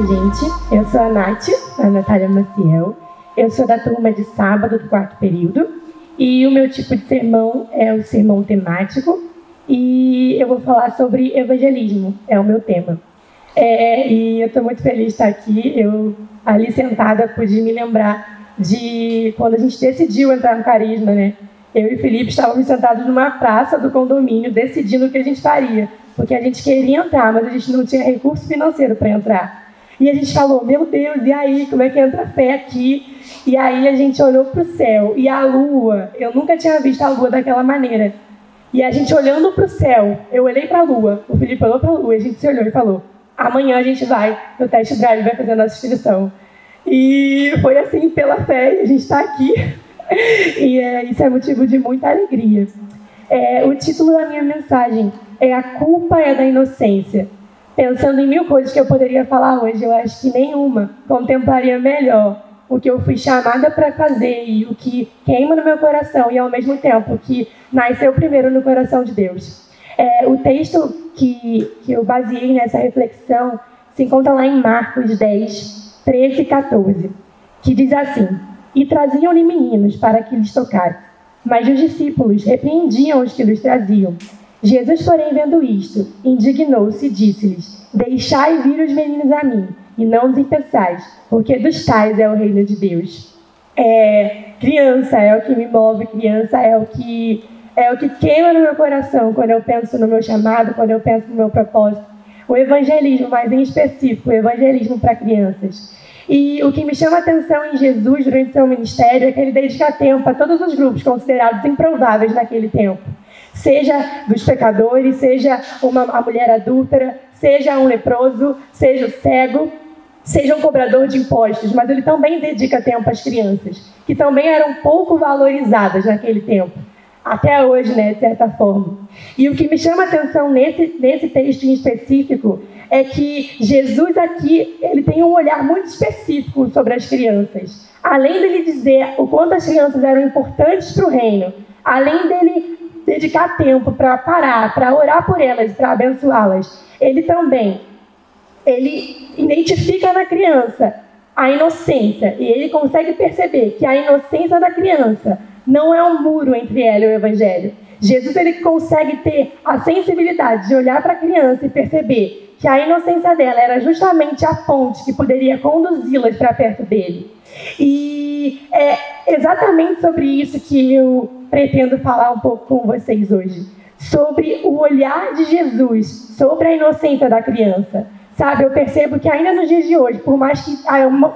gente. Eu sou a Nath, a Natália Maciel. Eu sou da turma de sábado do 4º período. E o meu tipo de sermão é o sermão temático. E eu vou falar sobre evangelismo, é o meu tema. E eu estou muito feliz de estar aqui. Eu, ali sentada, pude me lembrar de quando a gente decidiu entrar no Carisma, né? Eu e o Felipe estávamos sentados numa praça do condomínio, decidindo o que a gente faria. Porque a gente queria entrar, mas a gente não tinha recurso financeiro para entrar. E a gente falou, meu Deus, e aí, como é que entra a fé aqui? E aí a gente olhou para o céu, e a lua, eu nunca tinha visto a lua daquela maneira. E a gente olhando para o céu, eu olhei para a lua, o Felipe olhou para a lua, e a gente se olhou e falou, amanhã a gente vai no test drive, vai fazer a nossa inscrição. E foi assim, pela fé, e a gente está aqui. E isso é motivo de muita alegria. O título da minha mensagem é A Culpa é da Inocência. Pensando em 1000 coisas que eu poderia falar hoje, eu acho que nenhuma contemplaria melhor o que eu fui chamada para fazer e o que queima no meu coração e, ao mesmo tempo, o que nasceu primeiro no coração de Deus. O texto que eu baseei nessa reflexão se encontra lá em Marcos 10, 13 e 14, que diz assim, e traziam-lhe meninos para que lhes tocasse, mas os discípulos repreendiam os que lhes traziam. Jesus, porém, vendo isto, indignou-se e disse-lhes, deixai vir os meninos a mim, e não os impeçais, porque dos tais é o reino de Deus. Criança é o que me move, criança é o que queima no meu coração quando eu penso no meu chamado, quando eu penso no meu propósito. O evangelismo, mas em específico, o evangelismo para crianças. E o que me chama a atenção em Jesus durante seu ministério é que ele dedica tempo a todos os grupos considerados improváveis naquele tempo. Seja dos pecadores, seja a mulher adúltera, seja um leproso, seja o cego, seja um cobrador de impostos, mas ele também dedica tempo às crianças, que também eram pouco valorizadas naquele tempo, até hoje, né, de certa forma. E o que me chama a atenção nesse texto em específico é que Jesus aqui, ele tem um olhar muito específico sobre as crianças. Além dele dizer o quanto as crianças eram importantes para o reino, além dele dedicar tempo para parar, para orar por elas, para abençoá-las, ele identifica na criança a inocência, e ele consegue perceber que a inocência da criança não é um muro entre ela e o evangelho. Jesus, ele consegue ter a sensibilidade de olhar para a criança e perceber que a inocência dela era justamente a ponte que poderia conduzi-las para perto dele. E é exatamente sobre isso que eu pretendo falar um pouco com vocês hoje. Sobre o olhar de Jesus, sobre a inocência da criança. Sabe, eu percebo que ainda nos dias de hoje, por mais que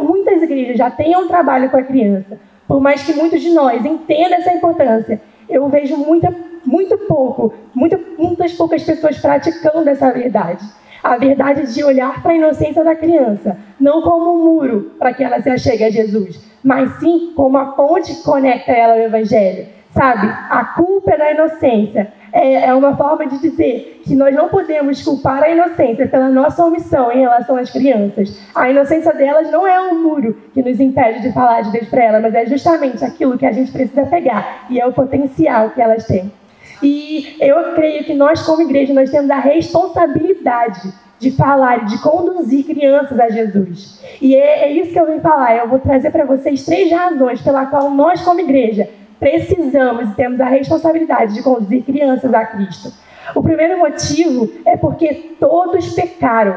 muitas igrejas já tenham um trabalho com a criança, por mais que muitos de nós entendam essa importância, eu vejo muitas poucas pessoas praticando essa verdade. A verdade de olhar para a inocência da criança, não como um muro para que ela se achegue a Jesus, mas sim como a ponte que conecta ela ao Evangelho. Sabe, a culpa é da inocência. É uma forma de dizer que nós não podemos culpar a inocência pela nossa omissão em relação às crianças. A inocência delas não é um muro que nos impede de falar de Deus para elas, mas é justamente aquilo que a gente precisa pegar, e é o potencial que elas têm. E eu creio que nós, como igreja, nós temos a responsabilidade de falar, de conduzir crianças a Jesus. E é isso que eu vim falar. Eu vou trazer para vocês 3 razões pela qual nós, como igreja, precisamos e temos a responsabilidade de conduzir crianças a Cristo. O primeiro motivo é porque todos pecaram.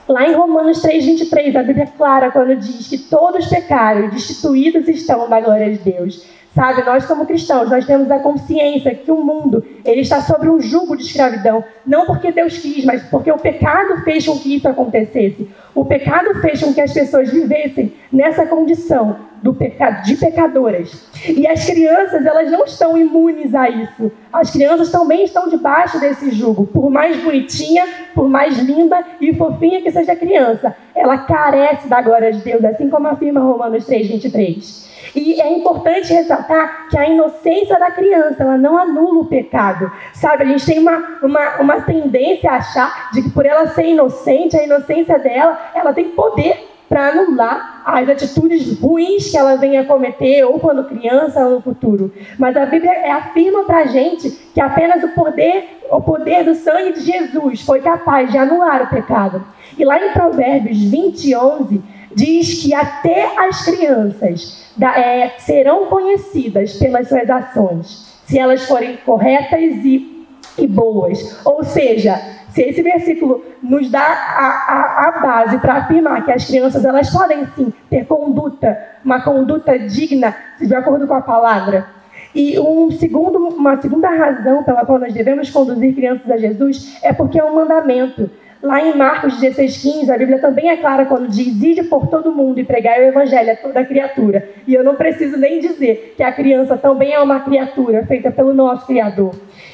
Lá em Romanos 3:23, a Bíblia é clara quando diz que todos pecaram e destituídos estão da glória de Deus. Sabe, nós como cristãos, nós temos a consciência que o mundo ele está sobre um jugo de escravidão, não porque Deus quis, mas porque o pecado fez com que isso acontecesse. O pecado fez com que as pessoas vivessem nessa condição de pecadoras. E as crianças, elas não estão imunes a isso. As crianças também estão debaixo desse jugo. Por mais bonitinha, por mais linda e fofinha que seja a criança, ela carece da glória de Deus, assim como afirma Romanos 3:23. E é importante ressaltar que a inocência da criança, ela não anula o pecado. Sabe, a gente tem uma tendência a achar de que por ela ser inocente, a inocência dela, ela tem poder para anular as atitudes ruins que ela venha cometer, ou quando criança, ou no futuro. Mas a Bíblia afirma para a gente que apenas o poder do sangue de Jesus foi capaz de anular o pecado. E lá em Provérbios 20:11, diz que até as crianças serão conhecidas pelas suas ações, se elas forem corretas e boas. Ou seja, se esse versículo nos dá a base para afirmar que as crianças elas podem sim ter uma conduta digna, de acordo com a palavra. E uma segunda razão pela qual nós devemos conduzir crianças a Jesus é porque é um mandamento. Lá em Marcos 16:15, a Bíblia também é clara quando diz: ide por todo mundo e pregai o evangelho a toda criatura. E eu não preciso nem dizer que a criança também é uma criatura feita pelo nosso Criador.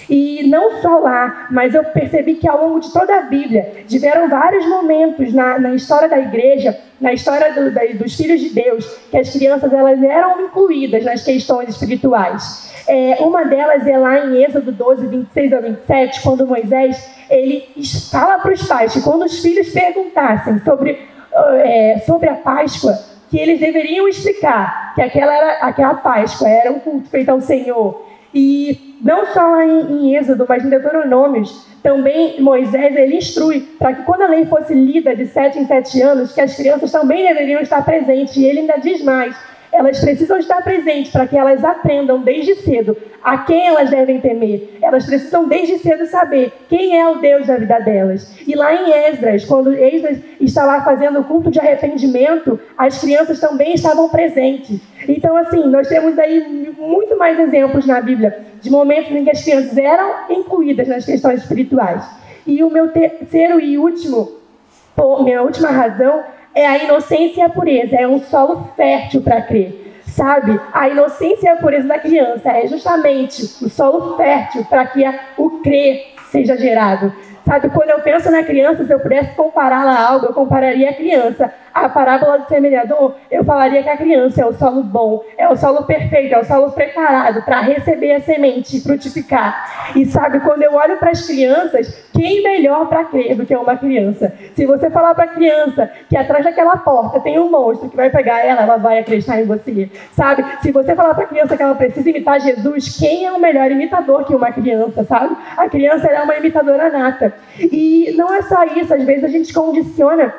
E não só lá, mas eu percebi que ao longo de toda a Bíblia, tiveram vários momentos na história da igreja, na história dos filhos de Deus, que as crianças elas eram incluídas nas questões espirituais. Uma delas é lá em Êxodo 12:26-27, quando Moisés ele fala para os pais que quando os filhos perguntassem sobre a Páscoa, que eles deveriam explicar que aquela Páscoa era um culto feito ao Senhor. E não só lá em Êxodo, mas em Deuteronômios, também Moisés ele instrui para que quando a lei fosse lida de 7 em 7 anos, que as crianças também deveriam estar presentes. E ele ainda diz mais: elas precisam estar presentes para que elas aprendam desde cedo a quem elas devem temer. Elas precisam desde cedo saber quem é o Deus da vida delas. E lá em Esdras, quando Esdras está lá fazendo o culto de arrependimento, as crianças também estavam presentes. Então, assim, nós temos aí muito mais exemplos na Bíblia de momentos em que as crianças eram incluídas nas questões espirituais. E o meu terceiro e minha última razão é a inocência e a pureza. É um solo fértil para crer. Sabe? A inocência e a pureza da criança é justamente o solo fértil para que o crer seja gerado. Sabe? Quando eu penso na criança, se eu pudesse compará-la a algo, eu compararia a criança à parábola do semeador. Eu falaria que a criança é o solo bom, é o solo perfeito, é o solo preparado para receber a semente e frutificar. E sabe, quando eu olho para as crianças, quem melhor para crer do que uma criança? Se você falar para a criança que atrás daquela porta tem um monstro que vai pegar ela, ela vai acreditar em você. Sabe? Se você falar para a criança que ela precisa imitar Jesus, quem é o melhor imitador que uma criança, sabe? A criança é uma imitadora nata. E não é só isso, às vezes a gente condiciona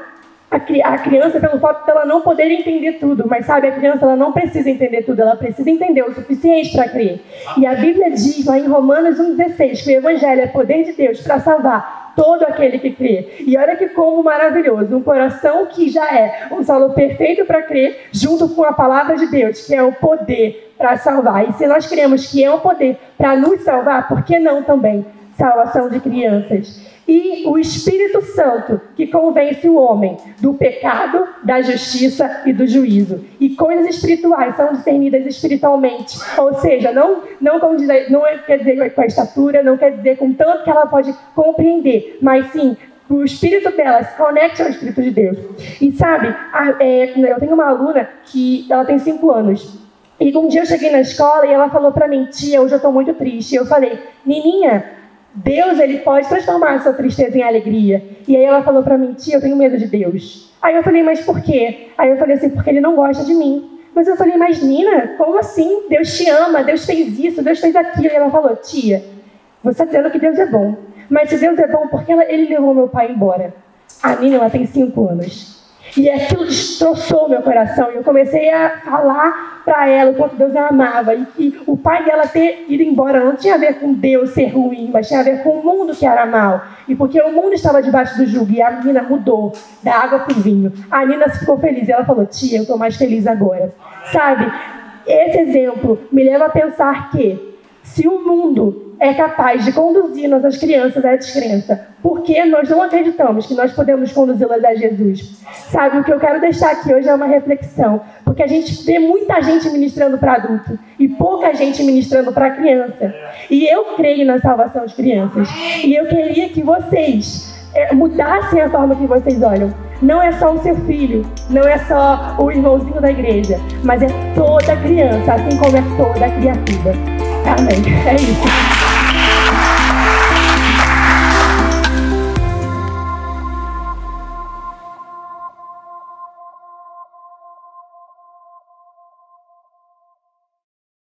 a criança pelo fato dela não poder entender tudo, mas sabe, a criança ela não precisa entender tudo, ela precisa entender o suficiente para crer. E a Bíblia diz lá em Romanos 1,16 que o Evangelho é poder de Deus para salvar todo aquele que crê. E olha que como maravilhoso, um coração que já é um solo perfeito para crer, junto com a palavra de Deus, que é o poder para salvar. E se nós cremos que é um poder para nos salvar, por que não também salvação de crianças? E o Espírito Santo que convence o homem do pecado, da justiça e do juízo. E coisas espirituais são discernidas espiritualmente. Ou seja, não quer dizer com a estatura, não quer dizer com tanto que ela pode compreender, mas sim o espírito dela se conecta ao Espírito de Deus. E sabe, eu tenho uma aluna que ela tem 5 anos. E um dia eu cheguei na escola e ela falou para mim: tia, hoje eu estou muito triste. E eu falei: Nininha, Deus, ele pode transformar a sua tristeza em alegria. E aí ela falou pra mim: tia, eu tenho medo de Deus. Aí eu falei: mas por quê? Aí eu falei assim: porque ele não gosta de mim. Mas eu falei: mas Nina, como assim? Deus te ama, Deus fez isso, Deus fez aquilo. E ela falou: tia, você está dizendo que Deus é bom. Mas se Deus é bom, por que ele levou meu pai embora? A Nina, ela tem 5 anos. E aquilo destroçou meu coração. E eu comecei a falar para ela o quanto Deus a amava. E que o pai dela ter ido embora não tinha a ver com Deus ser ruim, mas tinha a ver com o mundo que era mal. E porque o mundo estava debaixo do jugo. E a menina mudou da água para o vinho. A Nina ficou feliz. E ela falou: tia, eu estou mais feliz agora. Sabe? Esse exemplo me leva a pensar que se o mundo é capaz de conduzir nossas crianças à descrença, por que nós não acreditamos que nós podemos conduzi-las a Jesus? Sabe, o que eu quero deixar aqui hoje é uma reflexão, porque a gente vê muita gente ministrando para adulto e pouca gente ministrando para criança. E eu creio na salvação de crianças. E eu queria que vocês mudassem a forma que vocês olham. Não é só o seu filho, não é só o irmãozinho da igreja, mas é toda criança, assim como é toda criatura. Amém. É isso.